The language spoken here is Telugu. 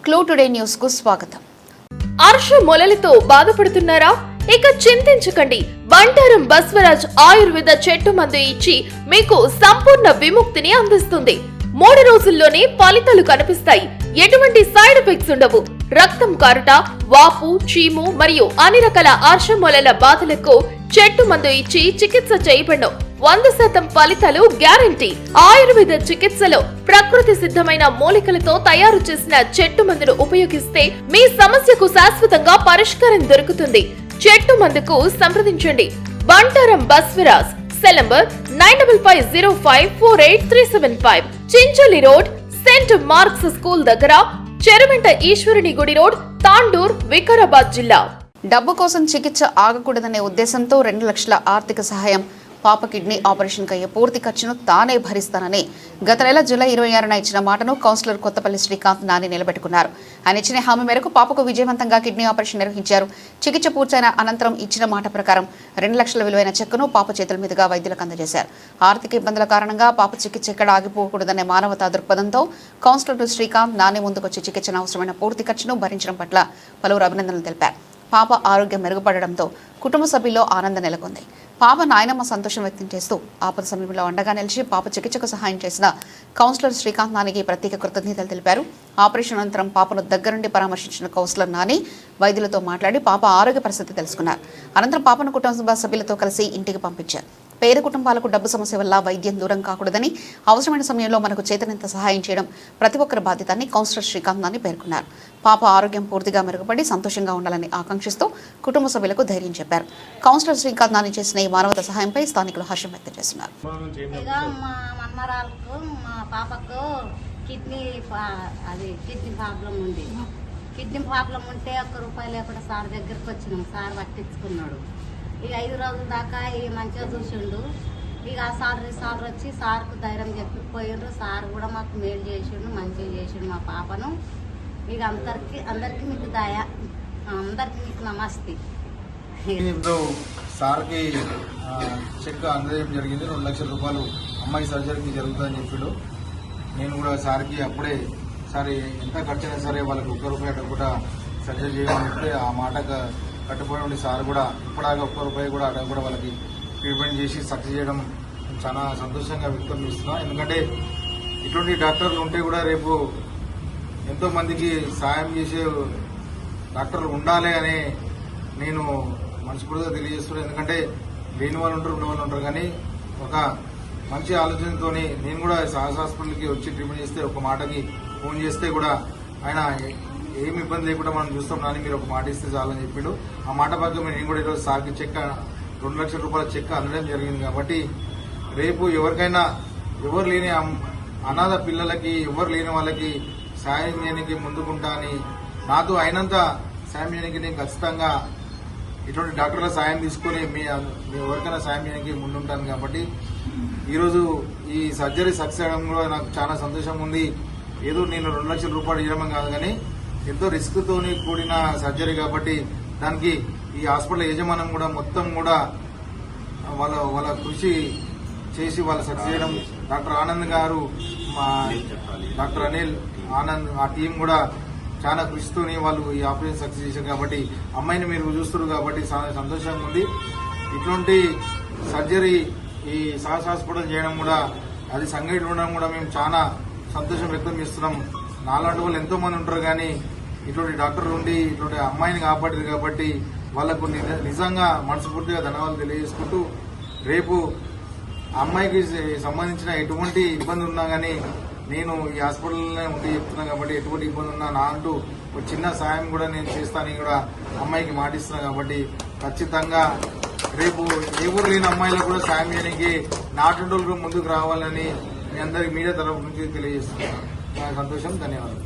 క్లూ టుడే న్యూస్ కు స్వాగతం. అర్ష మొలలితో బాధపడుతున్నారా? ఇక చింతించకండి. బంటారం బస్వరాజ్ ఆయుర్వేద చెట్టు మందు ఇచ్చి మీకు సంపూర్ణ విముక్తిని అందిస్తుంది. 3 రోజుల్లోనే ఫలితాలు కనిపిస్తాయి. ఎటువంటి సైడ్ ఎఫెక్ట్స్ ఉండవు. రక్తం కారుట, వాపు, చీము మరియు అన్ని రకాల అర్ష మొలల బాధలకు చెట్టు మందు ఇచ్చి చికిత్స చేయబడను. 100% ఫలితాలు గ్యారంటీ. ఆయుర్వేద చికిత్సలో ప్రకృతి సిద్ధమైన మూలికలతో తయారు చేసిన చెట్టు మందును ఉపయోగిస్తే మీ సమస్యకు శాశ్వతంగా పరిష్కారం దొరుకుతుంది. చెట్టు మందుకు సంప్రదించండి. Bantaram Baswaraj. Cell number 9505483375. Chinchali road, Saint Mark's school దగ్గర, చెరువెంట ఈశ్వరుని గుడి రోడ్, తాండూర్, వికారాబాద్ జిల్లా. డబ్బు కోసం చికిత్స ఆగకూడదనే ఉద్దేశంతో 2 లక్షల ఆర్థిక సహాయం, పాప కిడ్నీ ఆపరేషన్ అయ్యే పూర్తి ఖర్చును తానే భరిస్తానని గత నెల జూలై 26న ఇచ్చిన మాటను కౌన్సిలర్ కొత్తపల్లి శ్రీకాంత్ నాని నిలబెట్టుకున్నారు. ఆయన ఇచ్చిన హామీ మేరకు పాపకు విజయవంతంగా కిడ్నీ ఆపరేషన్ నిర్వహించారు. చికిత్స పూర్తయిన అనంతరం ఇచ్చిన మాట ప్రకారం 2 లక్షల విలువైన చెక్కును పాప చేతుల మీదుగా వైద్యులకు అందజేశారు. ఆర్థిక ఇబ్బందుల కారణంగా పాప చికిత్స ఎక్కడ ఆగిపోకూడదనే మానవతా దృక్పథంతో కౌన్సిలర్ శ్రీకాంత్ నాని ముందుకొచ్చి చికిత్సను అవసరమైన పూర్తి ఖర్చును భరించడం పట్ల పలువురు అభినందనలు తెలిపారు. పాప ఆరోగ్యం మెరుగుపడడంతో కుటుంబ సభ్యుల్లో ఆనందం నెలకొంది. పాప నాయనమ్మ సంతోషం వ్యక్తం చేస్తూ ఆపద సమయంలో అండగా నిలిచి పాప చికిత్సకు సహాయం చేసిన కౌన్సిలర్ శ్రీకాంత్ నానికి ప్రత్యేక కృతజ్ఞతలు తెలిపారు. ఆపరేషన్ అనంతరం పాపను దగ్గరుండి పరామర్శించిన కౌన్సిలర్ నాని వైద్యులతో మాట్లాడి పాప ఆరోగ్య పరిస్థితి తెలుసుకున్నారు. అనంతరం పాపను కుటుంబ సభ్యులతో కలిసి ఇంటికి పంపించారు. పేద కుటుంబాలకు డబ్బు సమస్య వల్ల వైద్యం దూరం కాకూడదని, అవసరమైన సమయంలో మనకు చేతనంత సహాయం చేయడం ప్రతి ఒక్కరి బాధ్యతని కౌన్సిలర్ శ్రీకాంత్ నాని పేర్కొన్నారు. పాప ఆరోగ్యం పూర్తిగా మెరుగుపడి సంతోషంగా ఉండాలని ఆకాంక్షిస్తూ కుటుంబ సభ్యులకు ధైర్యం చెప్పారు. కౌన్సిలర్ శ్రీకాంత్ నాని చేసిన ఈ మానవత సహాయంపై స్థానికులు హర్షం వ్యక్తం చేస్తున్నారు. కిడ్నీ ప్రాబ్లం ఉంది. కిడ్నీ ప్రాబ్లం ఉంటే ₹1 లేకుండా సార్ దగ్గరకు వచ్చినాం. సార్ పట్టించుకున్నాడు. ఇక 5 రోజుల దాకా మంచిగా చూసిండు. ఇక ఆ సార్ వచ్చి సార్కు ధైర్యం చెప్పిపోయిండ్రు. సార్ కూడా మాకు మేలు చేసిండు, మంచిగా చేసిండు మా పాపను. ఇక అందరికి మీకు దయ, అందరికి మీకు నమస్తే. ఇప్పుడు సార్కి చెక్ అందజేయడం జరిగింది. 2 లక్షల రూపాయలు అమ్మాయి సర్జరీకి జరుగుతుందని చెప్పాడు. నేను కూడా సార్కి అప్పుడే సార్ ఎంత ఖర్చు అయినా సరే వాళ్ళకి ₹1 కూడా సర్జరీ చేయమని చెప్తే ఆ మాట కట్టుబడి సార్ కూడా ఇప్పటిదాకా ₹1 కూడా అడగ కూడా వాళ్ళకి ట్రీట్మెంట్ చేసి సక్సెస్ చేయడం చాలా సంతోషంగా వ్యక్తం చేస్తున్నాం. ఎందుకంటే ఇటువంటి డాక్టర్లు ఉంటే కూడా రేపు ఎంతో మందికి సాయం చేసే డాక్టర్లు ఉండాలి అని నేను మనస్ఫూర్తిగా తెలియజేస్తున్నాను. ఎందుకంటే లేని వాళ్ళు ఉంటారు, ఉన్న వాళ్ళు ఉంటారు, కానీ ఒక మంచి ఆలోచనతో నేను కూడా సాహస్ హాస్పిటల్కి వచ్చి ట్రీట్మెంట్ చేస్తే ఒక మాటకి ఫోన్ చేస్తే కూడా ఆయన ఏమి ఇబ్బంది లేకుండా మనం చూస్తాం నాని, మీరు ఒక మాట ఇస్తే చాలని చెప్పిండు. ఆ మాట ప్రకారం నేను కూడా ఈరోజు సార్కి చెక్ 2 లక్షల రూపాయల చెక్ అందడం జరిగింది. కాబట్టి రేపు ఎవరికైనా ఎవరు లేని అనాథ పిల్లలకి, ఎవరు లేని వాళ్ళకి సాయం చేయడానికి ముందుకుంటా అని, నాతో అయినంత సాయం చేయడానికి నేను ఖచ్చితంగా ఇటువంటి డాక్టర్ల సాయం తీసుకొని మీ ఎవరికైనా సాయం చేయడానికి ముందుంటాను. కాబట్టి ఈరోజు ఈ సర్జరీ సక్సెస్ అవ్వడం కూడా నాకు చాలా సంతోషం ఉంది. ఏదో నేను 2 లక్షల రూపాయలు ఇవ్వడం కాదు, కానీ ఎంతో రిస్క్ తోని కూడిన సర్జరీ కాబట్టి దానికి ఈ హాస్పిటల్ యజమానం కూడా మొత్తం కూడా వాళ్ళ కృషి చేసి వాళ్ళ సక్సెస్ చేయడం, డాక్టర్ ఆనంద్ గారు, డాక్టర్ అనిల్ ఆనంద్, ఆ టీం కూడా చాలా కృషితోని వాళ్ళు ఈ ఆపరేషన్ సక్సెస్ చేశారు. కాబట్టి అమ్మాయిని మీరు చూస్తున్నారు కాబట్టి చాలా సంతోషంగా ఉంది. ఇటువంటి సర్జరీ ఈ సాహస్ హాస్పిటల్ చేయడం కూడా, అది సంఘటన ఉండడం కూడా మేము చాలా సంతోషం వ్యక్తం చేస్తున్నాం. నాలాంటి వాళ్ళు ఎంతో మంది ఉంటారు, కానీ ఇటువంటి డాక్టర్లు ఉండి ఇటువంటి అమ్మాయిని కాపాడారు కాబట్టి వాళ్ళకు నిజంగా మనస్ఫూర్తిగా ధన్యవాదాలు తెలియజేసుకుంటూ, రేపు అమ్మాయికి సంబంధించిన ఎటువంటి ఇబ్బంది ఉన్నా కానీ నేను ఈ హాస్పిటల్లోనే ఉండి చెప్తున్నాను. కాబట్టి ఎటువంటి ఇబ్బంది ఉన్నా నా అంటూ ఒక చిన్న సాయం కూడా నేను చేస్తానని కూడా అమ్మాయికి మాటిస్తున్నాను. కాబట్టి ఖచ్చితంగా రేపు ఎవరు లేని అమ్మాయిలకు కూడా సాయం చేయడానికి నాటుండోళ్ళు ముందుకు రావాలని మీ అందరికి మీడియా తరఫు నుంచి తెలియజేస్తున్నాను. సంతోషం, ధన్యవాదాలు.